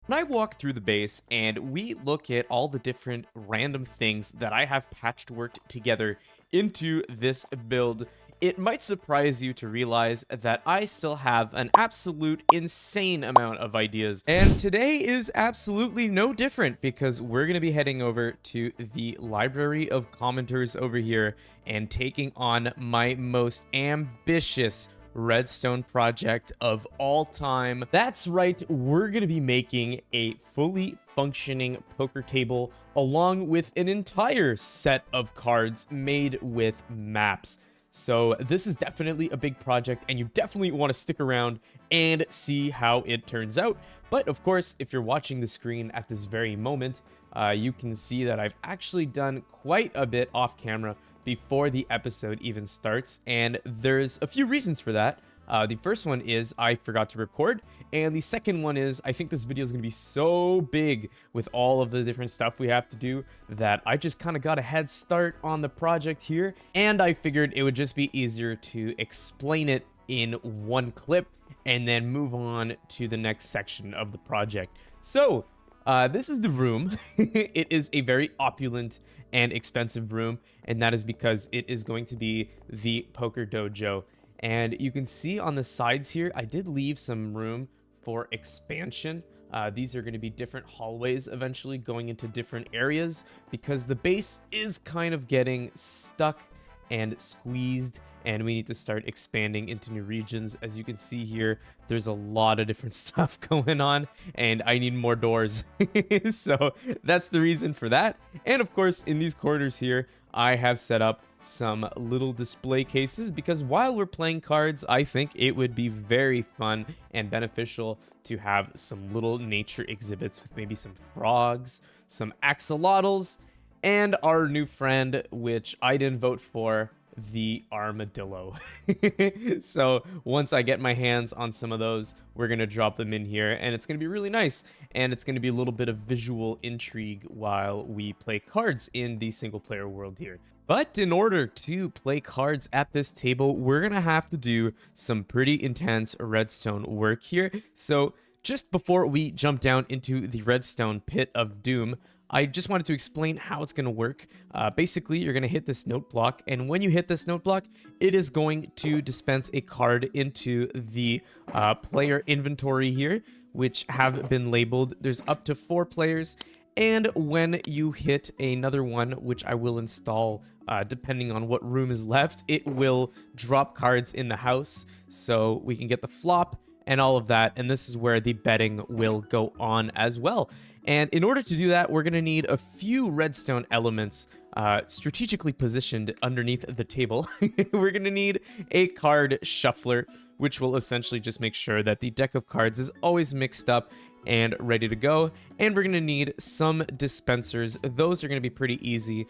When I walk through the base and we look at all the different random things that I have patchworked together into this build, it might surprise you to realize that I still have an absolute insane amount of ideas. And today is absolutely no different because we're going to be heading over to the library of commenters over here and taking on my most ambitious redstone project of all time. That's right, we're going to be making a fully functioning poker table along with an entire set of cards made with maps. So this is definitely a big project and you definitely want to stick around and see how it turns out. But of course, if you're watching the screen at this very moment, you can see that I've actually done quite a bit off camera before the episode even starts, and there's a few reasons for that. The first one is I forgot to record, and the second one is I think this video is going to be so big with all of the different stuff we have to do that I just kind of got a head start on the project here, and I figured it would just be easier to explain it in one clip and then move on to the next section of the project. So this is the room. It is a very opulent and expensive room, and that is because it is going to be the poker dojo. And you can see on the sides here, I did leave some room for expansion. These are going to be different hallways eventually going into different areas because the base is kind of getting stuck and squeezed, and we need to start expanding into new regions. As you can see here, there's a lot of different stuff going on and I need more doors. So that's the reason for that. And of course, in these corners here, I have set up some little display cases because while we're playing cards, I think it would be very fun and beneficial to have some little nature exhibits with maybe some frogs, some axolotls, and our new friend, which I didn't vote for, the armadillo. So once I get my hands on some of those, we're going to drop them in here, and it's going to be really nice, and it's going to be a little bit of visual intrigue while we play cards in the single player world here. But in order to play cards at this table, we're going to have to do some pretty intense redstone work here. So just before we jump down into the redstone pit of doom, I just wanted to explain how it's going to work. Basically, you're going to hit this note block, and when you hit this note block, it is going to dispense a card into the player inventory here, which have been labeled. There's up to 4 players, and when you hit another one, which I will install depending on what room is left, it will drop cards in the house, so we can get the flop and all of that, and this is where the betting will go on as well. And in order to do that, we're going to need a few redstone elements strategically positioned underneath the table. We're going to need a card shuffler, which will essentially just make sure that the deck of cards is always mixed up and ready to go. And we're going to need some dispensers. Those are going to be pretty easy.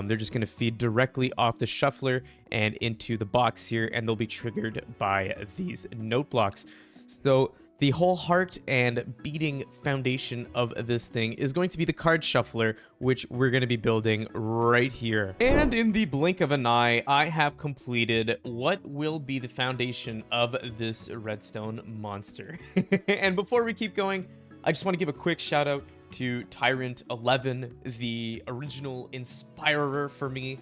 They're just going to feed directly off the shuffler and into the box here, and they'll be triggered by these note blocks. So the whole heart and beating foundation of this thing is going to be the card shuffler, which we're going to be building right here. And in the blink of an eye, I have completed what will be the foundation of this redstone monster. And before we keep going, I just want to give a quick shout out to Tyrant11, the original inspirer for me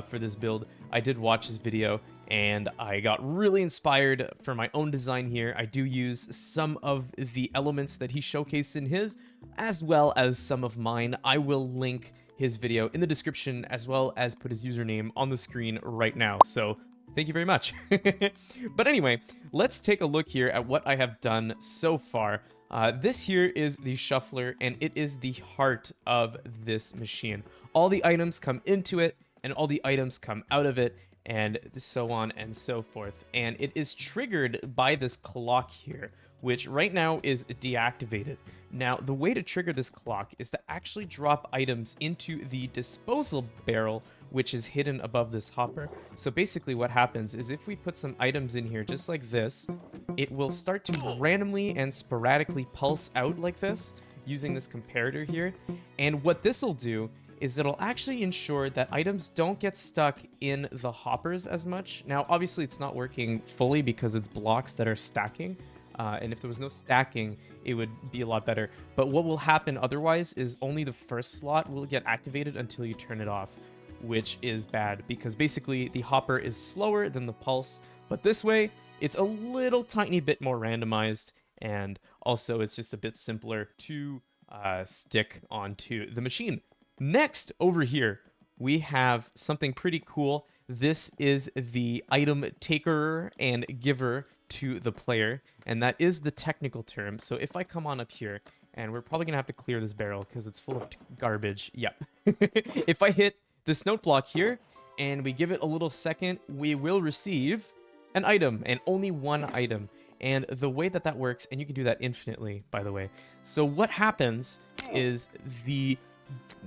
for this build. I did watch his video and I got really inspired for my own design here. I do use some of the elements that he showcased in his, as well as some of mine. I will link his video in the description, as well as put his username on the screen right now. So thank you very much. But anyway, let's take a look here at what I have done so far. This here is the shuffler, and it is the heart of this machine. All the items come into it, and all the items come out of it, and so on and so forth. And it is triggered by this clock here, which right now is deactivated. Now, the way to trigger this clock is to actually drop items into the disposal barrel, which is hidden above this hopper. So basically what happens is if we put some items in here just like this, it will start to randomly and sporadically pulse out like this using this comparator here. And what this will do is it'll actually ensure that items don't get stuck in the hoppers as much. Now, obviously it's not working fully because it's blocks that are stacking, And if there was no stacking, it would be a lot better. But what will happen otherwise is only the first slot will get activated until you turn it off, which is bad because basically the hopper is slower than the pulse. But this way, it's a little tiny bit more randomized, and also it's just a bit simpler to stick onto the machine. Next, over here, we have something pretty cool. This is the item taker and giver to the player, and that is the technical term. So if I come on up here, and we're probably gonna have to clear this barrel because it's full of garbage. Yep. If I hit this note block here and we give it a little second, we will receive an item, and only one item. And the way that that works, and you can do that infinitely, by the way. So what happens is the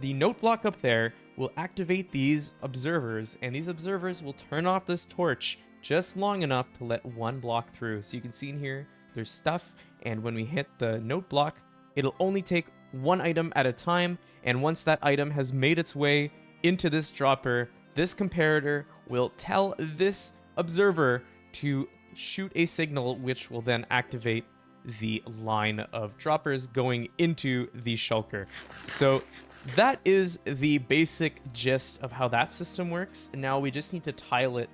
note block up there will activate these observers, and these observers will turn off this torch just long enough to let one block through. So you can see in here, there's stuff, and when we hit the note block, it'll only take one item at a time, and once that item has made its way into this dropper, this comparator will tell this observer to shoot a signal, which will then activate the line of droppers going into the shulker. So that is the basic gist of how that system works. Now we just need to tile it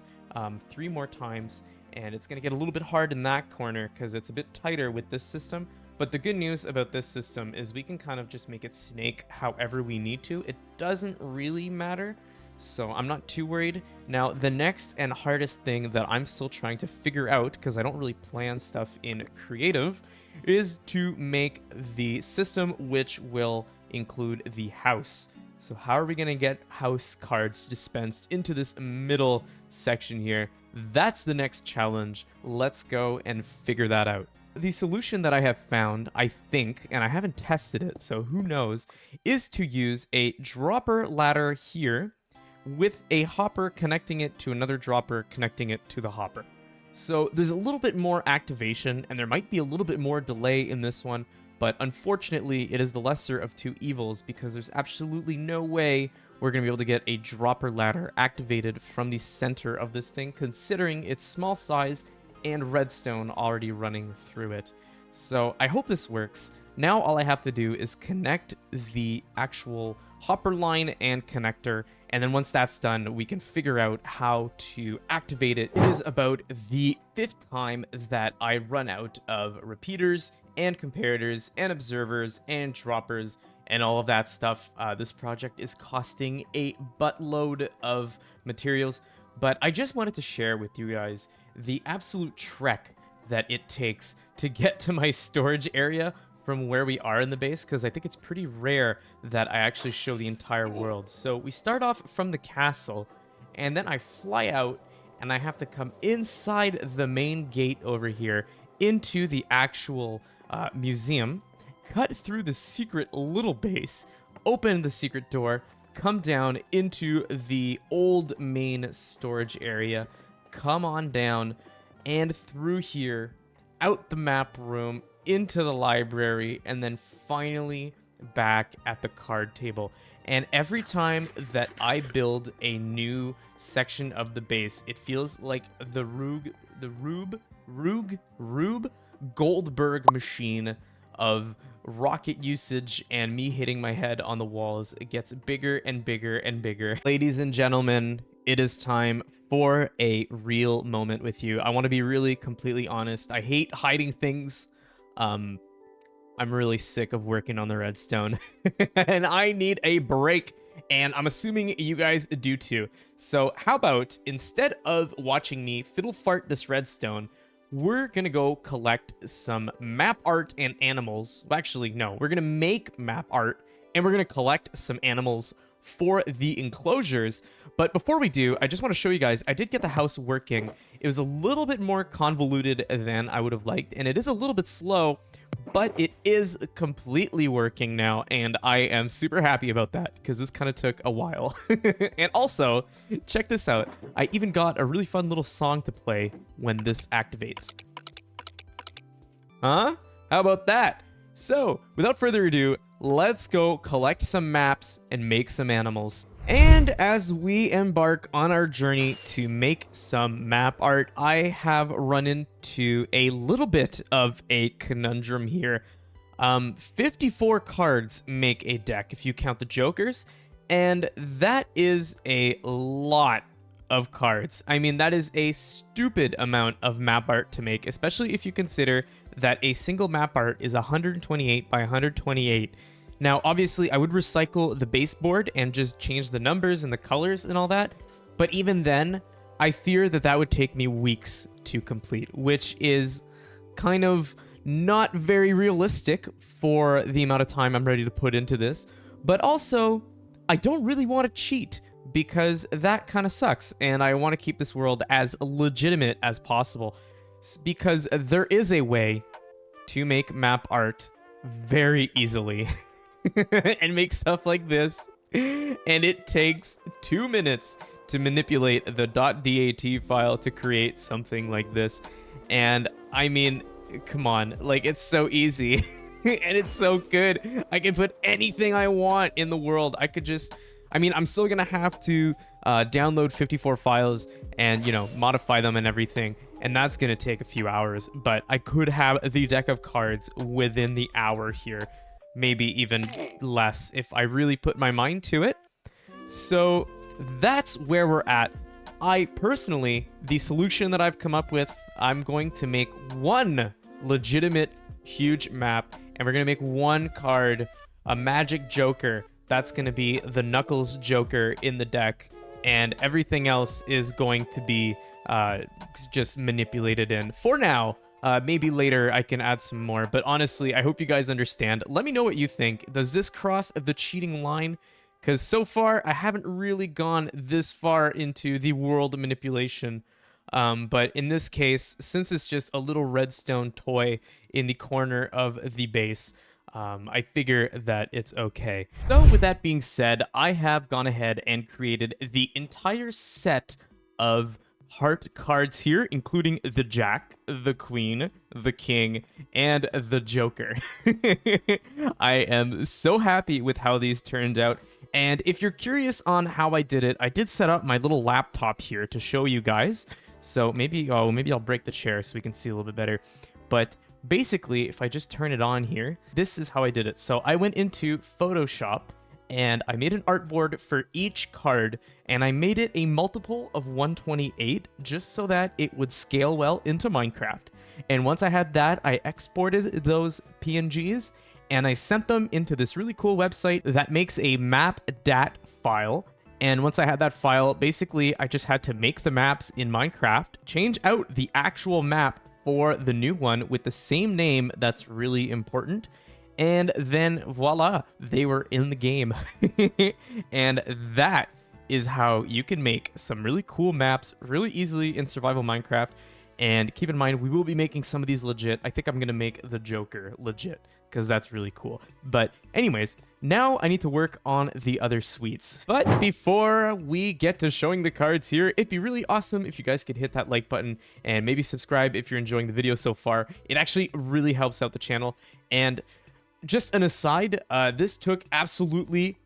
3 more times, and it's going to get a little bit hard in that corner because it's a bit tighter with this system. But the good news about this system is we can kind of just make it snake however we need to. It doesn't really matter, so I'm not too worried. Now, the next and hardest thing that I'm still trying to figure out, because I don't really plan stuff in creative, is to make the system which will include the house. So how are we going to get house cards dispensed into this middle section here? That's the next challenge. Let's go and figure that out. The solution that I have found, I think, and I haven't tested it, so who knows, is to use a dropper ladder here with a hopper connecting it to another dropper connecting it to the hopper. So there's a little bit more activation, and there might be a little bit more delay in this one, but unfortunately it is the lesser of two evils because there's absolutely no way we're going to be able to get a dropper ladder activated from the center of this thing, considering its small size and redstone already running through it. So I hope this works. Now all I have to do is connect the actual hopper line and connector, and then once that's done, we can figure out how to activate it. It is about the 5th time that I run out of repeaters and comparators and observers and droppers and all of that stuff. This project is costing a buttload of materials, but I just wanted to share with you guys the absolute trek that it takes to get to my storage area from where we are in the base, because I think it's pretty rare that I actually show the entire world. So we start off from the castle, and then I fly out, and I have to come inside the main gate over here into the actual museum, cut through the secret little base, open the secret door, come down into the old main storage area, come on down, and through here, out the map room, into the library, and then finally back at the card table. And every time that I build a new section of the base, it feels like the Rube Goldberg machine of rocket usage and me hitting my head on the walls. It gets bigger and bigger and bigger. Ladies and gentlemen, it is time for a real moment with you. I want to be really completely honest. I hate hiding things. I'm really sick of working on the redstone and I need a break, and I'm assuming you guys do too. So how about instead of watching me fiddle fart this redstone, we're gonna go collect some map art and animals. Well, actually, no, we're gonna make map art and we're gonna collect some animals for the enclosures. But before we do, I just want to show you guys, I did get the house working. It was a little bit more convoluted than I would have liked, and it is a little bit slow, but it is completely working now, and I am super happy about that because this kind of took a while. And also, check this out. I even got a really fun little song to play when this activates. Huh? How about that? So, without further ado, let's go collect some maps and make some animals. And as we embark on our journey to make some map art, I have run into a little bit of a conundrum here. 54 cards make a deck if you count the jokers, and that is a lot of cards. I mean, that is a stupid amount of map art to make, especially if you consider that a single map art is 128 by 128. Now, obviously, I would recycle the baseboard and just change the numbers and the colors and all that, but even then, I fear that that would take me weeks to complete, which is kind of not very realistic for the amount of time I'm ready to put into this. But also, I don't really want to cheat because that kind of sucks, and I want to keep this world as legitimate as possible because there is a way to make map art very easily and make stuff like this, and it takes 2 minutes to manipulate the .dat file to create something like this. And I mean, come on, like, it's so easy and it's so good. I can put anything I want in the world. I could just, I mean, I'm still gonna have to download 54 files and, you know, modify them and everything, and that's gonna take a few hours, but I could have the deck of cards within the hour here, maybe even less if I really put my mind to it. So that's where we're at. I personally, the solution that I've come up with, I'm going to make one legitimate huge map, and we're going to make one card, a magic joker. That's going to be the Knuckles Joker in the deck, and everything else is going to be just manipulated in. For now, maybe later I can add some more, but honestly, I hope you guys understand. Let me know what you think. Does this cross the cheating line? Because so far, I haven't really gone this far into the world manipulation. But in this case, since it's just a little redstone toy in the corner of the base, I figure that it's okay. So with that being said, I have gone ahead and created the entire set of heart cards here, including the Jack, the Queen, the King, and the Joker. I am so happy with how these turned out. And if you're curious on how I did it, I did set up my little laptop here to show you guys. So maybe I'll break the chair so we can see a little bit better. But basically, if I just turn it on here, this is how I did it. So I went into Photoshop and I made an artboard for each card, and I made it a multiple of 128 just so that it would scale well into Minecraft. And once I had that, I exported those PNGs and I sent them into this really cool website that makes a map.dat file. And once I had that file, basically I just had to make the maps in Minecraft, change out the actual map for the new one with the same name. That's really important. And then voila, they were in the game. And that is how you can make some really cool maps really easily in survival Minecraft. And keep in mind, we will be making some of these legit. I think I'm going to make the Joker legit because that's really cool. But anyways, now I need to work on the other suites. But before we get to showing the cards here, it'd be really awesome if you guys could hit that like button and maybe subscribe if you're enjoying the video so far. It actually really helps out the channel. And just an aside, this took absolutely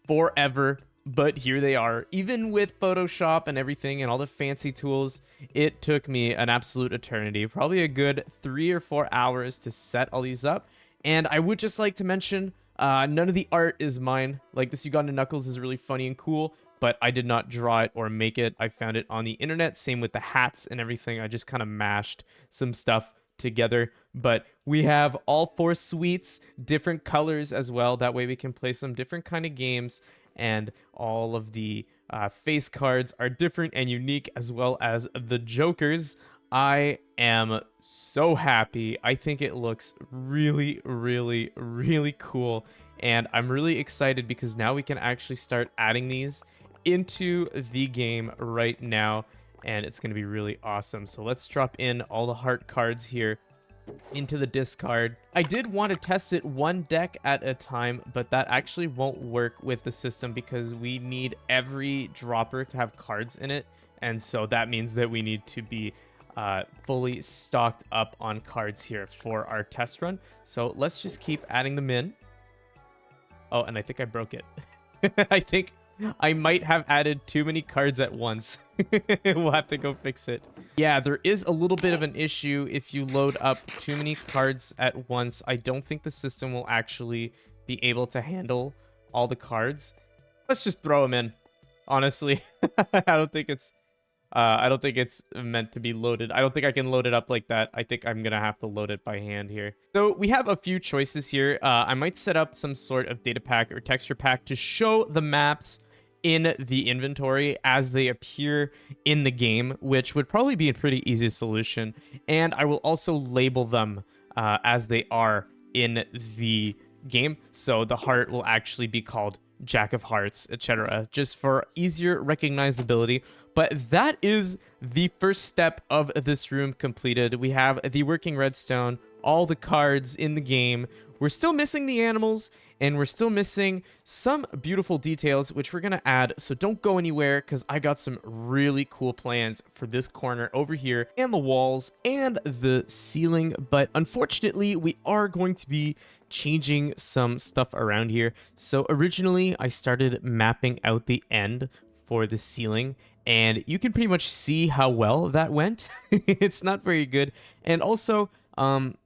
forever, but here they are. Even with Photoshop and everything and all the fancy tools, it took me an absolute eternity, probably a good 3 or 4 hours to set all these up. And I would just like to mention, none of the art is mine. Like, this Uganda Knuckles is really funny and cool, but I did not draw it or make it. I found it on the internet. Same with the hats and everything. I just kind of mashed some stuff together. But we have all 4 suites, different colors as well. That way we can play some different kind of games. And all of the face cards are different and unique, as well as the Jokers. I am so happy. I think it looks really, really, really cool. And I'm really excited because now we can actually start adding these into the game right now. And it's going to be really awesome. So let's drop in all the heart cards here into the discard. I did want to test it one deck at a time, but that actually won't work with the system because we need every dropper to have cards in it. And so that means that we need to be fully stocked up on cards here for our test run. So let's just keep adding them in. Oh, and I think I broke it. I think I might have added too many cards at once. We'll have to go fix it. Yeah, there is a little bit of an issue if you load up too many cards at once. I don't think the system will actually be able to handle all the cards. Let's just throw them in. Honestly, I don't think it's meant to be loaded. I don't think I can load it up like that. I think I'm gonna have to load it by hand here. So we have a few choices here. I might set up some sort of data pack or texture pack to show the maps in the inventory as they appear in the game, which would probably be a pretty easy solution. And I will also label them as they are in the game. So the heart will actually be called Jack of Hearts, etc., just for easier recognizability. But that is the first step of this room completed. We have the working redstone, all the cards in the game. We're still missing the animals, and we're still missing some beautiful details, which we're going to add. So don't go anywhere, because I got some really cool plans for this corner over here, and the walls, and the ceiling. But unfortunately, we are going to be changing some stuff around here. So originally, I started mapping out the end for the ceiling, and you can pretty much see how well that went. It's not very good. And also,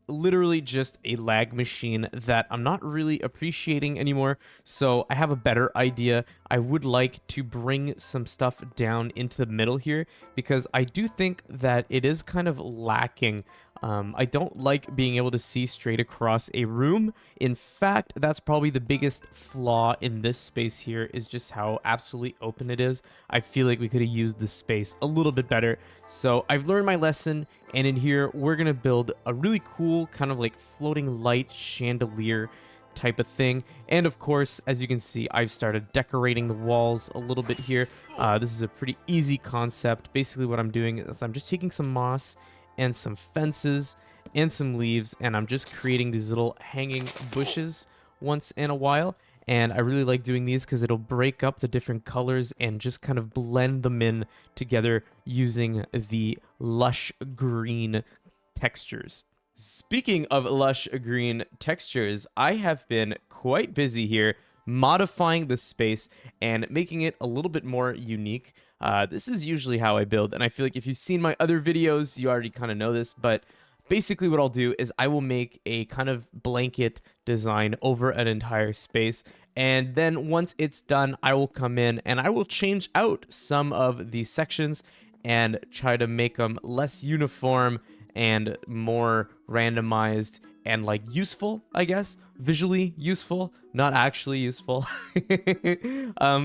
literally just a lag machine that I'm not really appreciating anymore. So I have a better idea. I would like to bring some stuff down into the middle here, because I do think that it is kind of lacking. I don't like being able to see straight across a room. In fact, that's probably the biggest flaw in this space here, is just how absolutely open it is. I feel like we could have used this space a little bit better. So I've learned my lesson, and in here, we're going to build a really cool kind of like floating light chandelier type of thing. And of course, as you can see, I've started decorating the walls a little bit here. This is a pretty easy concept. Basically what I'm doing is I'm just taking some moss and some fences and some leaves, and I'm just creating these little hanging bushes once in a while. And I really like doing these because it'll break up the different colors and just kind of blend them in together using the lush green textures. Speaking of lush green textures, I have been quite busy here modifying the space and making it a little bit more unique. This is usually how I build, and I feel like if you've seen my other videos, you already kind of know this, but basically what I'll do is I will make a kind of blanket design over an entire space, and then once it's done, I will come in and I will change out some of the sections and try to make them less uniform and more randomized and like useful, I guess, visually useful, not actually useful.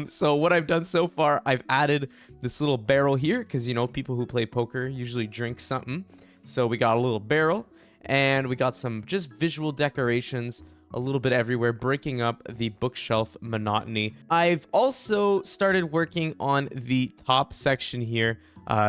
So what I've done so far, I've added this little barrel here because, you know, people who play poker usually drink something. So we got a little barrel, and we got some just visual decorations a little bit everywhere, breaking up the bookshelf monotony. I've also started working on the top section here.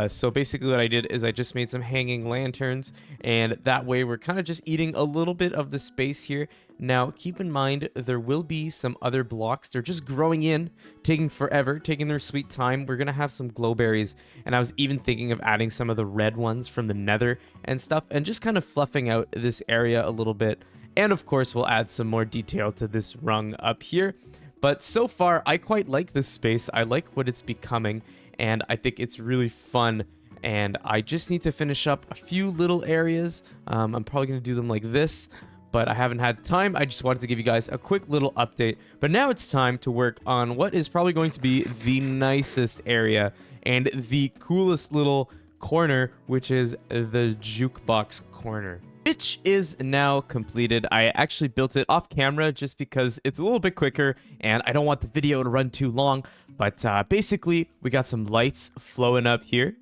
So basically what I did is I just made some hanging lanterns, and that way we're kind of just eating a little bit of the space here. Now, keep in mind, there will be some other blocks. They're just growing in, taking forever, taking their sweet time. We're going to have some glowberries, and I was even thinking of adding some of the red ones from the nether and stuff, and just kind of fluffing out this area a little bit. And of course, we'll add some more detail to this rung up here. But so far, I quite like this space. I like what it's becoming, and I think it's really fun. And I just need to finish up a few little areas. I'm probably going to do them like this, but I haven't had time. I just wanted to give you guys a quick little update. But now it's time to work on what is probably going to be the nicest area and the coolest little corner, which is the jukebox corner, which is now completed. I actually built it off camera just because it's a little bit quicker and I don't want the video to run too long. But basically, we got some lights flowing up here.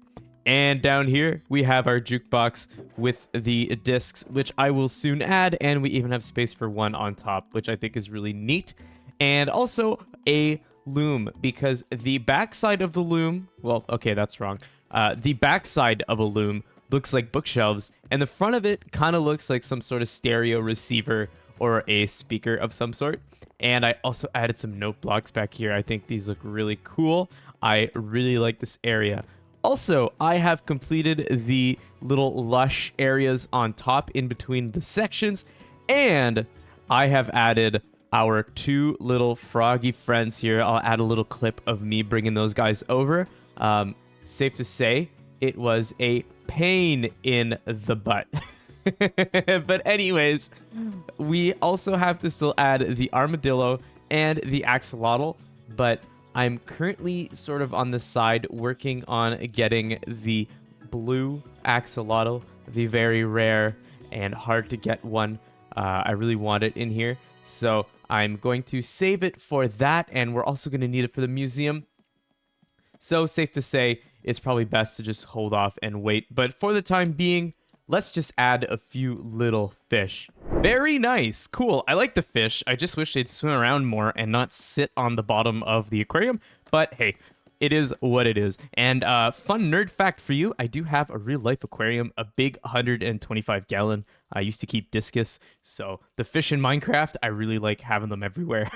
And down here, we have our jukebox with the discs, which I will soon add. And we even have space for one on top, which I think is really neat. And also a loom, because the backside of the loom, well, okay, that's wrong. The backside of a loom looks like bookshelves, and the front of it kind of looks like some sort of stereo receiver or a speaker of some sort. And I also added some note blocks back here. I think these look really cool. I really like this area. Also, I have completed the little lush areas on top in between the sections, and I have added our two little froggy friends here. I'll add a little clip of me bringing those guys over. Safe to say, it was a pain in the butt. But anyways, we also have to still add the armadillo and the axolotl, but I'm currently sort of on the side working on getting the blue axolotl, the very rare and hard to get one. I really want it in here, so I'm going to save it for that, and we're also going to need it for the museum. So safe to say, it's probably best to just hold off and wait. But for the time being, let's just add a few little fish. Very nice. Cool. I like the fish. I just wish they'd swim around more and not sit on the bottom of the aquarium. But hey, it is what it is. And fun nerd fact for you, I do have a real life aquarium, a big 125 gallon. I used to keep discus. So the fish in Minecraft, I really like having them everywhere.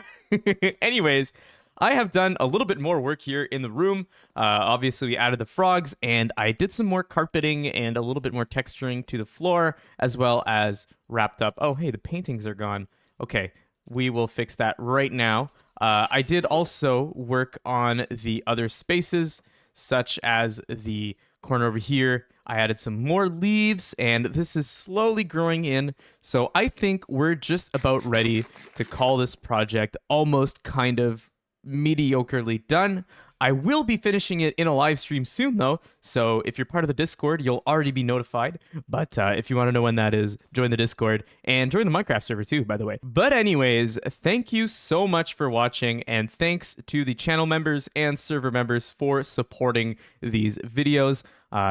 Anyways, I have done a little bit more work here in the room. Obviously, we added the frogs, and I did some more carpeting and a little bit more texturing to the floor, as well as wrapped up. Oh, hey, the paintings are gone. Okay, we will fix that right now. I did also work on the other spaces, such as the corner over here. I added some more leaves, and this is slowly growing in. So I think we're just about ready to call this project almost kind of mediocrely done. I will be finishing it in a live stream soon though, so if you're part of the Discord, you'll already be notified. But if you want to know when that is, join the Discord and join the Minecraft server too, by the way. But anyways, thank you so much for watching, and thanks to the channel members and server members for supporting these videos.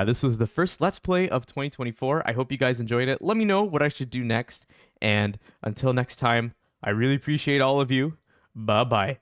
This was the first Let's Play of 2024. I hope you guys enjoyed it. Let me know what I should do next, and until next time, I really appreciate all of you. Bye-bye.